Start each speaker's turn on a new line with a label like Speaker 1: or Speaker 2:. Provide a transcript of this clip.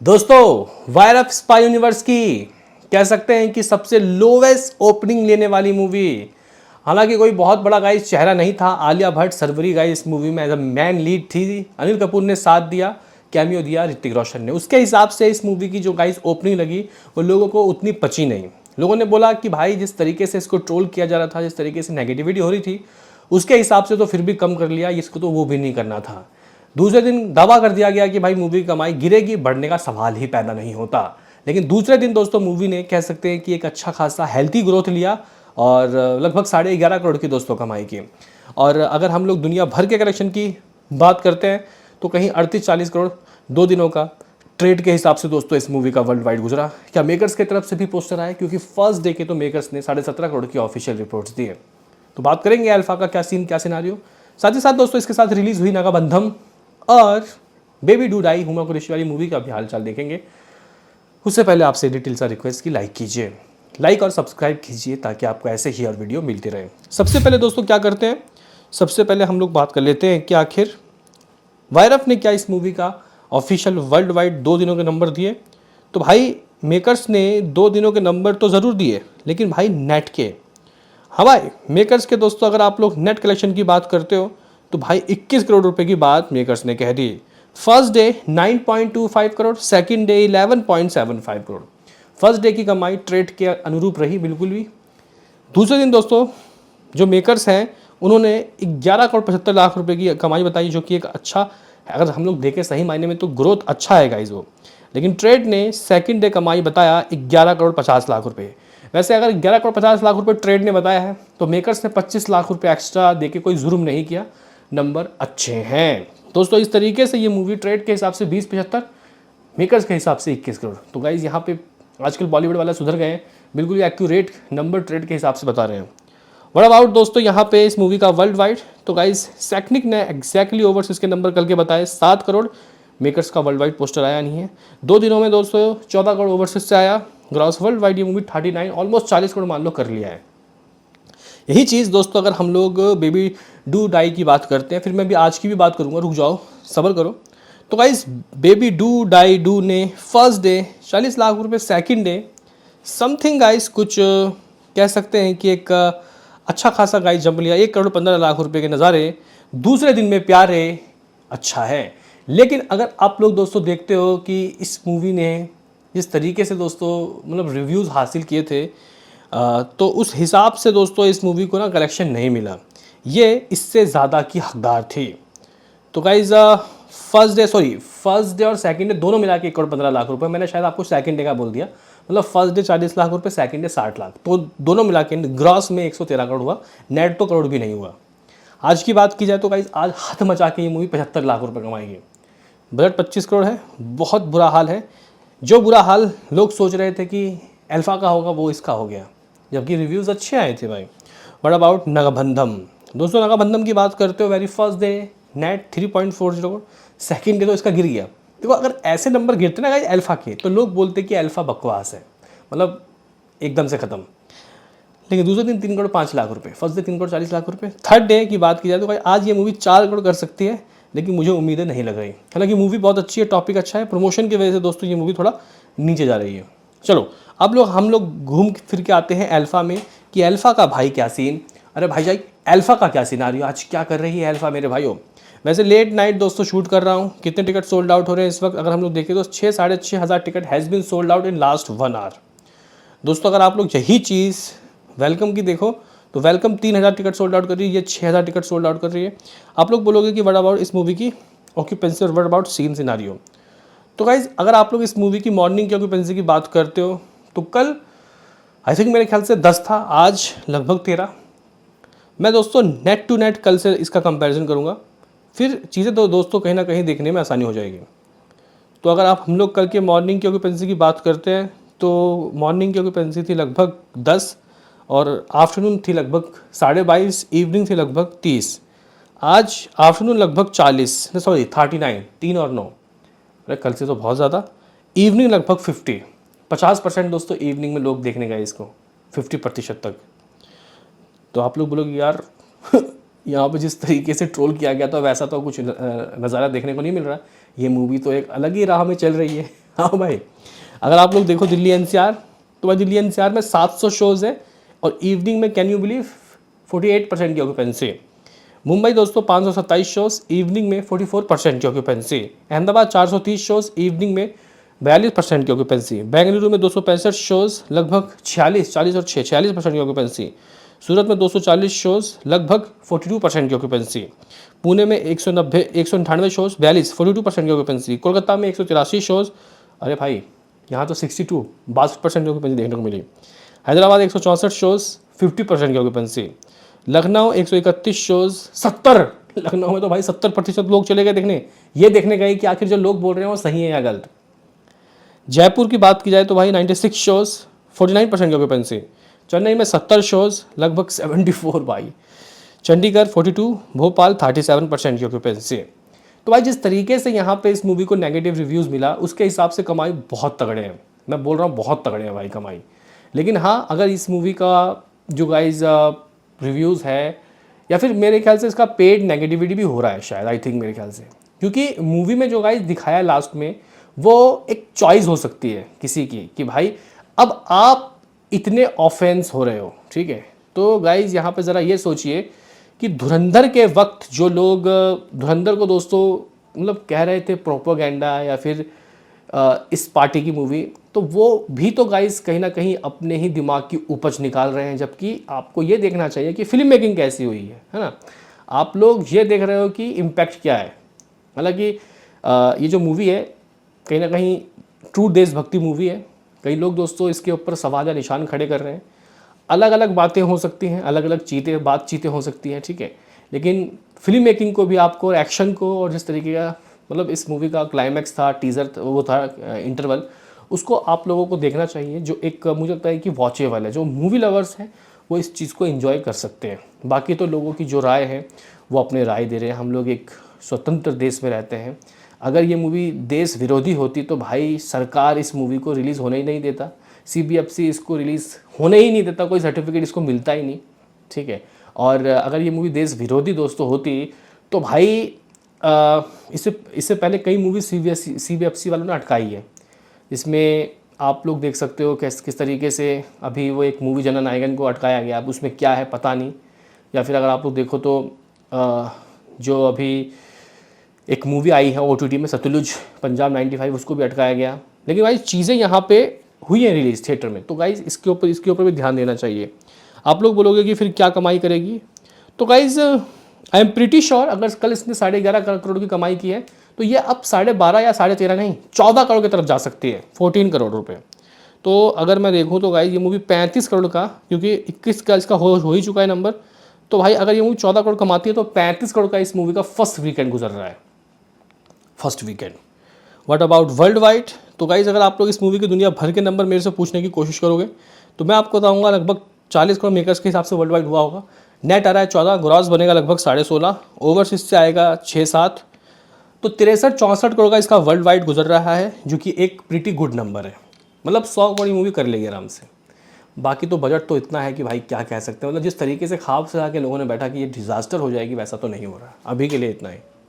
Speaker 1: दोस्तों wire of spy universe की कह सकते हैं कि सबसे लोवेस्ट ओपनिंग लेने वाली मूवी। हालांकि कोई बहुत बड़ा गाइस चेहरा नहीं था। आलिया भट्ट सरवरी गाइस इस मूवी में एज अ मैन लीड थी। अनिल कपूर ने साथ दिया, कैमियो दिया ऋतिक रोशन ने। उसके हिसाब से इस मूवी की जो गाइस ओपनिंग लगी वो लोगों को उतनी पची नहीं। लोगों ने बोला कि भाई जिस तरीके से इसको ट्रोल किया जा रहा था, जिस तरीके से नेगेटिविटी हो रही थी, उसके हिसाब से तो फिर भी कम कर लिया, इसको तो वो भी नहीं करना था। दूसरे दिन दावा कर दिया गया कि भाई मूवी की कमाई गिरेगी, बढ़ने का सवाल ही पैदा नहीं होता। लेकिन दूसरे दिन दोस्तों मूवी ने कह सकते हैं कि एक अच्छा खासा हेल्थी ग्रोथ लिया और लगभग 11.5 करोड़ की दोस्तों कमाई की। और अगर हम लोग दुनिया भर के कलेक्शन की बात करते हैं तो कहीं 38-40 करोड़ 2 दिनों का ट्रेड के हिसाब से दोस्तों इस मूवी का वर्ल्ड वाइड गुजरा। क्या मेकर्स की तरफ से भी पोस्टर आए, क्योंकि फर्स्ट डे के तो मेकर्स ने 17.5 करोड़ की ऑफिशियल रिपोर्ट्स दी है। तो बात करेंगे अल्फा का क्या सीन, क्या सिनारियो। साथ ही साथ दोस्तों इसके साथ रिलीज हुई नागाबंधम और baby do die Huma Qureshi वाली मूवी का भी हालचाल देखेंगे। उससे पहले आपसे डिटेल सा रिक्वेस्ट की लाइक कीजिए, लाइक और सब्सक्राइब कीजिए ताकि आपको ऐसे ही और वीडियो मिलती रहे। सबसे पहले दोस्तों क्या करते हैं, सबसे पहले हम लोग बात कर लेते हैं कि आखिर वायरफ ने क्या इस मूवी का ऑफिशियल वर्ल्ड वाइड 2 दिनों के नंबर दिए। तो भाई मेकर्स ने 2 दिनों के नंबर तो ज़रूर दिए, लेकिन भाई नेट के, हाँ भाई मेकर्स के दोस्तों अगर आप लोग नेट कलेक्शन की बात करते हो तो भाई 21 करोड़ रुपए की बात मेकर्स ने कह दी। First day 9.25 crore, second day 11.75 crore. First day की कमाई ट्रेड के अनुरूप रही बिल्कुल भी। दूसरे दिन दोस्तों जो मेकर्स हैं उन्होंने 11 करोड़ 75 लाख रुपए की कमाई बताई, जो कि एक अच्छा, अगर हम लोग देखें सही मायने में तो ग्रोथ अच्छा है गाइज वो। लेकिन ट्रेड ने सेकंड डे कमाई बताया 11 करोड़ 50 लाख रुपए। वैसे अगर 11 करोड़ 50 लाख रुपए ट्रेड ने बताया है तो मेकर्स ने 25 लाख रुपए एक्स्ट्रा देके कोई जुर्म नहीं किया, नंबर अच्छे हैं दोस्तों। इस तरीके से ये मूवी ट्रेड के हिसाब से 20-75, मेकर्स के हिसाब से 21 करोड़। तो गाइज यहाँ पे आजकल बॉलीवुड वाला सुधर गए हैं, बिल्कुल एक्यूरेट नंबर ट्रेड के हिसाब से बता रहे हैं। व्हाट अबाउट दोस्तों यहाँ पे इस मूवी का वर्ल्ड वाइड, तो गाइज सेक्निक ने एग्जैक्टली ओवरसीज के नंबर करके बताए 7 करोड़। मेकर्स का वर्ल्ड वाइड पोस्टर आया नहीं है। 2 दिनों में दोस्तों 14 करोड़ ओवरसीज से आया। ग्रॉस वर्ल्ड वाइड ये मूवी 39 ऑलमोस्ट 40 करोड़ मान लो कर लिया है। यही चीज़ दोस्तों अगर हम लोग बेबी डू डाई की बात करते हैं, फिर मैं भी आज की भी बात करूंगा, रुक जाओ सब्र करो। तो guys baby do die do ने फर्स्ट डे 40 लाख रुपए, सेकंड डे समथिंग गाइस कुछ कह सकते हैं कि एक अच्छा खासा गाइस जंप लिया, 1 करोड़ 15 लाख रुपए के नज़ारे दूसरे दिन में प्यारे, अच्छा है। लेकिन अगर आप लोग दोस्तों देखते हो कि इस मूवी ने जिस तरीके से दोस्तों मतलब रिव्यूज़ हासिल किए थे, तो उस हिसाब से दोस्तों इस मूवी को ना कलेक्शन नहीं मिला। ये इससे ज़्यादा की हकदार थी। तो गाइज फर्स्ट डे और सेकंड डे दोनों मिला के 1 करोड़ 15 लाख रुपए। मैंने शायद आपको सेकंड डे का बोल दिया, मतलब फर्स्ट डे 40 लाख रुपए, सेकंड डे 60 लाख, तो दोनों मिला के ग्रॉस में 113 करोड़ हुआ। नेट तो करोड़ भी नहीं हुआ। आज की बात की जाए तो गाइज आज हाथ मचा के ये मूवी 75 लाख रुपए कमाएगी। बजट 25 करोड़ है, बहुत बुरा हाल है। जो बुरा हाल लोग सोच रहे थे कि अल्फा का होगा वो इसका हो गया, जबकि रिव्यूज़ अच्छे आए थे भाई। व्हाट अबाउट नागाबंधम दोस्तों, नागाबंधम की बात करते हो very first day net 3.40 crore, second day तो इसका गिर गया। देखो अगर ऐसे नंबर गिरते ना गाइस अल्फा के तो लोग बोलते कि अल्फा बकवास है, मतलब एकदम से ख़त्म। लेकिन दूसरे दिन 3 करोड़ 5 लाख रुपए, फर्स्ट डे 3 करोड़ 40 लाख रुपए। थर्ड डे की बात की जाए तो भाई आज ये मूवी 4 करोड़ कर सकती है, लेकिन मुझे उम्मीदें नहीं लग रही। हालांकि मूवी बहुत अच्छी है, टॉपिक अच्छा है, प्रमोशन की वजह से दोस्तों ये मूवी थोड़ा नीचे जा रही है। चलो अब हम लोग घूम फिर के आते हैं अल्फा में कि अल्फा का भाई क्या सीन। अरे भाई जाई अल्फा का क्या सिनारियो, आज क्या कर रही है अल्फा मेरे भाइयों। वैसे लेट नाइट दोस्तों शूट कर रहा हूँ। कितने टिकट सोल्ड आउट हो रहे हैं इस वक्त अगर हम लोग देखें तो 6-6.5 हज़ार ticket has been sold out in last 1 hour. दोस्तों अगर आप लोग यही चीज़ वेलकम की देखो तो वेलकम 3,000 टिकट सोल्ड आउट कर रही है, ये 6,000 टिकट सोल्ड आउट कर रही है। आप लोग बोलोगे कि व्हाट अबाउट इस मूवी की ऑक्यूपेंसी और व्हाट अबाउट सीन सिनारियो। तो गाइज अगर आप लोग इस मूवी की मॉर्निंग की ऑक्यूपेंसी की बात करते हो तो कल आई थिंक मेरे ख्याल से 10 था, आज लगभग 13। मैं दोस्तों नेट टू नेट कल से इसका कंपैरिजन करूँगा, फिर चीज़ें तो दोस्तों कहीं ना कहीं देखने में आसानी हो जाएगी। तो अगर आप हम लोग कल के मॉर्निंग की ऑक्यूपेंसी की बात करते हैं तो मॉर्निंग की ऑक्यूपेंसी थी लगभग 10 और आफ्टरनून थी लगभग 22.5, इवनिंग थी लगभग 30। आज आफ्टरनून लगभग 39, 3 और 9। अरे कल से तो बहुत ज़्यादा। इवनिंग लगभग 50% दोस्तों इवनिंग में लोग देखने गए इसको, 50% तक। तो आप लोग बोलोगे यार यहाँ पे जिस तरीके से ट्रोल किया गया था वैसा तो कुछ नज़ारा देखने को नहीं मिल रहा। ये मूवी तो एक अलग ही राह में चल रही है। हाँ भाई, अगर आप लोग देखो दिल्ली एनसीआर, तो भाई दिल्ली एनसीआर में 700 शोज़ है और इवनिंग में कैन यू बिलीव 48% की ऑक्यूपेंसी। मुंबई दोस्तों 527 शोज़, इवनिंग में 44% की ऑक्यूपेंसी। अहमदाबाद 430 शोज़, इवनिंग में 42% की ऑक्यूपेंसी। बेंगलुरु में 265 शोज़, लगभग 46% की ऑक्यूपेंसी। सूरत में 240 शोज़, लगभग 42% की ऑक्यूपेंसी। पुणे में 198 शोज़, 42% की ऑक्यूपेंसी। कोलकाता में 183 शोज़, अरे भाई यहाँ तो 62% की ऑक्यूपेंसी देखने को मिली। हैदराबाद 164 शोज़, 50% की ऑक्यूपेंसी। लखनऊ 131 शोज़, 70। लखनऊ में तो भाई 70% लोग चले गए देखने, ये देखने गए कि आखिर जो लोग बोल रहे हैं वो सही है या गलत। जयपुर की बात की जाए तो भाई 96 शोज़, 49% की ऑक्यूपेंसी। चेन्नई में 70 शोज़, लगभग 74 भाई। चंडीगढ़ 42, भोपाल 37% की ऑक्यूपेंसी। तो भाई जिस तरीके से यहाँ पे इस मूवी को नेगेटिव रिव्यूज़ मिला, उसके हिसाब से कमाई बहुत तगड़े हैं। मैं बोल रहा हूँ बहुत तगड़े हैं भाई कमाई। लेकिन हाँ, अगर इस मूवी का जो गाइज रिव्यूज़ है, या फिर मेरे ख्याल से इसका पेड नेगेटिविटी भी हो रहा है शायद, आई थिंक मेरे ख्याल से, क्योंकि मूवी में जो गाइज दिखाया लास्ट में, वो एक चॉइस हो सकती है किसी की कि भाई अब आप इतने ऑफेंस हो रहे हो, ठीक है। तो गाइज यहाँ पे ज़रा ये सोचिए कि धुरंधर के वक्त जो लोग धुरंधर को दोस्तों मतलब कह रहे थे प्रोपोगेंडा या फिर इस पार्टी की मूवी, तो वो भी तो गाइस कहीं ना कहीं अपने ही दिमाग की उपज निकाल रहे हैं। जबकि आपको ये देखना चाहिए कि फिल्म मेकिंग कैसी हुई है ना। आप लोग ये देख रहे हो कि इम्पैक्ट क्या है। हालांकि ये जो मूवी है कहीं ना कहीं ट्रू देशभक्ति मूवी है। कई लोग दोस्तों इसके ऊपर सवाल या निशान खड़े कर रहे हैं। अलग अलग बातें हो सकती हैं, अलग अलग बातचीतें हो सकती हैं, ठीक है। लेकिन फिल्म मेकिंग को भी आपको, एक्शन को, और जिस तरीके का मतलब इस मूवी का क्लाइमैक्स था, टीज़र वो था, इंटरवल, उसको आप लोगों को देखना चाहिए। जो एक मुझे लगता है कि वॉचेबल है। जो मूवी लवर्स हैं वो इस चीज़ को एंजॉय कर सकते हैं। बाकी तो लोगों की जो राय है वो अपने राय दे रहे हैं। हम लोग एक स्वतंत्र देश में रहते हैं। अगर ये मूवी देश विरोधी होती तो भाई सरकार इस मूवी को रिलीज़ होने ही नहीं देता, CBFC इसको रिलीज़ होने ही नहीं देता, कोई सर्टिफिकेट इसको मिलता ही नहीं, ठीक है। और अगर ये मूवी देश विरोधी दोस्तों होती तो भाई इससे पहले कई मूवी CBFC वालों ने अटकाई है। इसमें आप लोग देख सकते हो किस तरीके से अभी वो एक मूवी जननायकन को अटकाया गया। अब उसमें क्या है पता नहीं। या फिर अगर आप लोग देखो तो जो अभी एक मूवी आई है OTT में, सतलुज पंजाब 95, उसको भी अटकाया गया। लेकिन भाई चीज़ें यहाँ पे हुई हैं रिलीज़ थिएटर में, तो गाइज़ इसके ऊपर भी ध्यान देना चाहिए। आप लोग बोलोगे कि फिर क्या कमाई करेगी, तो guys I am pretty sure अगर कल इसने 11.5 करोड़ की कमाई की है तो ये अब 12.5 या 13.5 नहीं 14 करोड़ की तरफ जा सकती है, 14 करोड़ रुपए। तो अगर मैं देखूँ तो गाइज ये मूवी 35 करोड़ का, क्योंकि 21 का इसका हो ही चुका है नंबर, तो भाई अगर ये मूवी 14 करोड़ कमाती है तो 35 करोड़ का इस मूवी का फर्स्ट वीकेंड गुजर रहा है, first weekend. What about world wide, तो गाइज अगर आप लोग इस मूवी की दुनिया भर के नंबर मेरे से पूछने की कोशिश करोगे तो मैं आपको बताऊंगा लगभग 40 करोड़ मेकर्स के हिसाब से वर्ल्ड वाइड हुआ होगा। नेट आ रहा है 14, ग्रॉस बनेगा लगभग 16.5, ओवरसीज से आएगा 6-7, तो 63-64 करोड़ का इसका वर्ल्ड वाइड गुजर रहा है, जो कि एक प्रीटी गुड नंबर है। मतलब 100 करोड़ मूवी कर लेगी आराम से। बाकी तो बजट तो इतना है कि भाई क्या कह सकते हैं। मतलब जिस तरीके से ख्वाब से आके लोगों ने बैठा कि ये डिज़ास्टर हो जाएगी, वैसा तो नहीं हो रहा। अभी के लिए इतना ही।